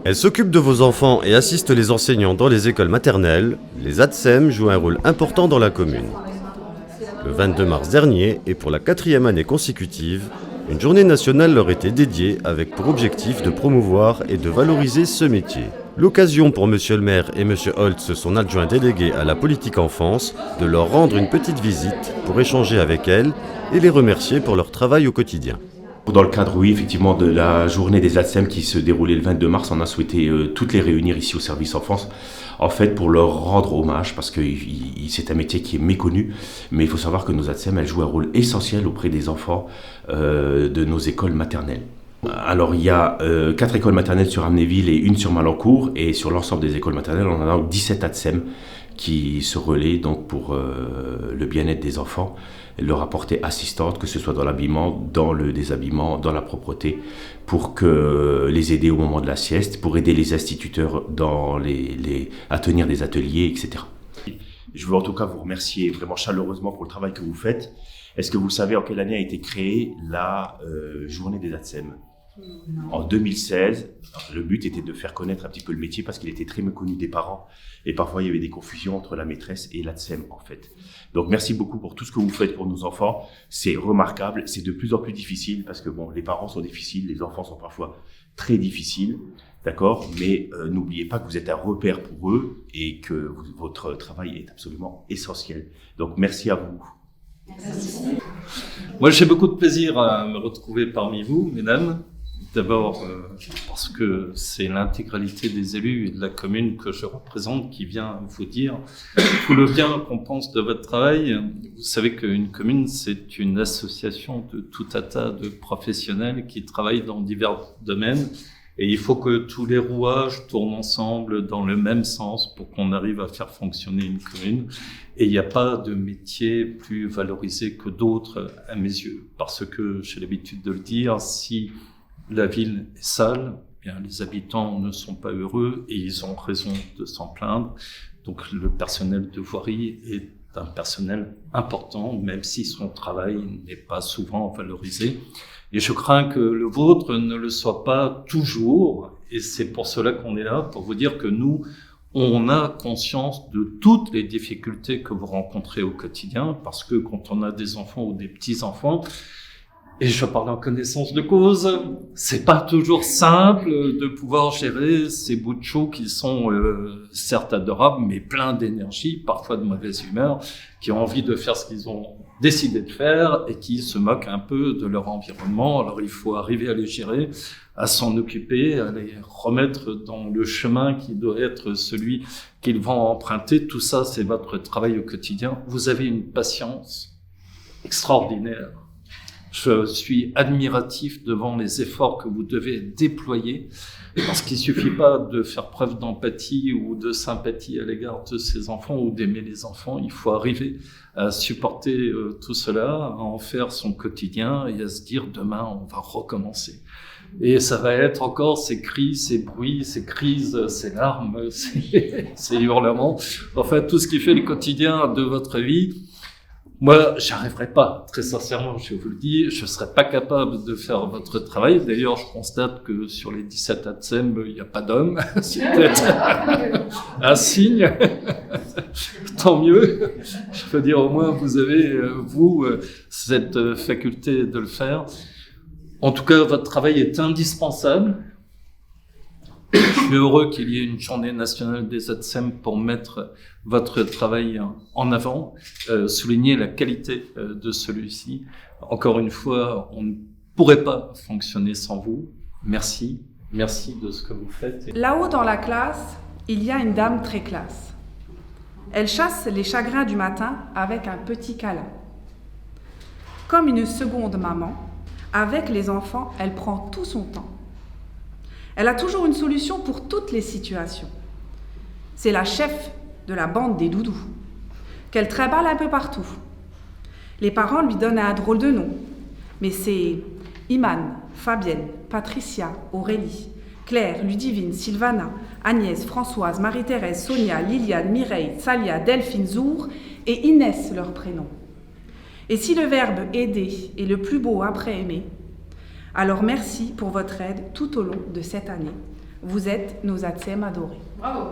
Elle s'occupe de vos enfants et assiste les enseignants dans les écoles maternelles. Les ATSEM jouent un rôle important dans la commune. Le 22 mars dernier, et pour la 4e année consécutive, une journée nationale leur était dédiée avec pour objectif de promouvoir et de valoriser ce métier. L'occasion pour Monsieur le maire et Monsieur Holtz, son adjoint délégué à la politique enfance, de leur rendre une petite visite pour échanger avec elles et les remercier pour leur travail au quotidien. Dans le cadre, oui, effectivement, de la journée des ATSEM qui se déroulait le 22 mars, on a souhaité toutes les réunir ici au service enfance, en fait, pour leur rendre hommage, parce que c'est un métier qui est méconnu, mais il faut savoir que nos ATSEM, elles jouent un rôle essentiel auprès des enfants de nos écoles maternelles. Alors, il y a 4 écoles maternelles sur Amnéville et une sur Malancourt, et sur l'ensemble des écoles maternelles, on a donc 17 ATSEM qui se relaient donc pour le bien-être des enfants, leur apporter assistante, que ce soit dans l'habillement, dans le déshabillement, dans la propreté, pour les aider au moment de la sieste, pour aider les instituteurs à tenir des ateliers, etc. Je veux en tout cas vous remercier vraiment chaleureusement pour le travail que vous faites. Est-ce que vous savez en quelle année a été créée la journée des ATSEM ? En 2016, le but était de faire connaître un petit peu le métier parce qu'il était très méconnu des parents et parfois il y avait des confusions entre la maîtresse et l'ATSEM en fait. Donc merci beaucoup pour tout ce que vous faites pour nos enfants, c'est remarquable, c'est de plus en plus difficile parce que bon, les parents sont difficiles, les enfants sont parfois très difficiles, d'accord, mais n'oubliez pas que vous êtes un repère pour eux et que votre travail est absolument essentiel. Donc merci à vous. Merci. Moi j'ai beaucoup de plaisir à me retrouver parmi vous, mesdames. D'abord parce que c'est l'intégralité des élus et de la commune que je représente qui vient vous dire tout le bien qu'on pense de votre travail. Vous savez qu'une commune, c'est une association de tout un tas de professionnels qui travaillent dans divers domaines et il faut que tous les rouages tournent ensemble dans le même sens pour qu'on arrive à faire fonctionner une commune. Et il n'y a pas de métier plus valorisé que d'autres à mes yeux. Parce que j'ai l'habitude de le dire, si la ville est sale, eh bien les habitants ne sont pas heureux et ils ont raison de s'en plaindre. Donc le personnel de voirie est un personnel important, même si son travail n'est pas souvent valorisé. Et je crains que le vôtre ne le soit pas toujours. Et c'est pour cela qu'on est là, pour vous dire que nous, on a conscience de toutes les difficultés que vous rencontrez au quotidien, parce que quand on a des enfants ou des petits-enfants, et je parle en connaissance de cause, c'est pas toujours simple de pouvoir gérer ces bouts de chou qui sont certes adorables, mais pleins d'énergie, parfois de mauvaise humeur, qui ont envie de faire ce qu'ils ont décidé de faire et qui se moquent un peu de leur environnement. Alors il faut arriver à les gérer, à s'en occuper, à les remettre dans le chemin qui doit être celui qu'ils vont emprunter. Tout ça, c'est votre travail au quotidien. Vous avez une patience extraordinaire. Je suis admiratif devant les efforts que vous devez déployer, parce qu'il suffit pas de faire preuve d'empathie ou de sympathie à l'égard de ces enfants ou d'aimer les enfants. Il faut arriver à supporter tout cela, à en faire son quotidien et à se dire demain on va recommencer. Et ça va être encore ces cris, ces bruits, ces crises, ces larmes, ces hurlements. Enfin, tout ce qui fait le quotidien de votre vie. Moi, j'arriverai pas, très sincèrement, je vous le dis, je serais pas capable de faire votre travail. D'ailleurs, je constate que sur les 17 ATSEM, il n'y a pas d'hommes. C'est peut-être un signe. Tant mieux. Je peux dire, au moins, vous avez, vous, cette faculté de le faire. En tout cas, votre travail est indispensable. Je suis heureux qu'il y ait une journée nationale des ATSEM pour mettre votre travail en avant, souligner la qualité de celui-ci. Encore une fois, on ne pourrait pas fonctionner sans vous. Merci. Merci de ce que vous faites. Là-haut dans la classe, il y a une dame très classe. Elle chasse les chagrins du matin avec un petit câlin. Comme une seconde maman, avec les enfants, elle prend tout son temps. Elle a toujours une solution pour toutes les situations. C'est la chef de la bande des doudous, qu'elle tréballe un peu partout. Les parents lui donnent un drôle de nom, mais c'est Iman, Fabienne, Patricia, Aurélie, Claire, Ludivine, Sylvana, Agnès, Françoise, Marie-Thérèse, Sonia, Liliane, Mireille, Salia, Delphine, Zour et Inès leurs prénoms. Et si le verbe aider est le plus beau après aimer, alors merci pour votre aide tout au long de cette année. Vous êtes nos ATSEM adorés. Bravo.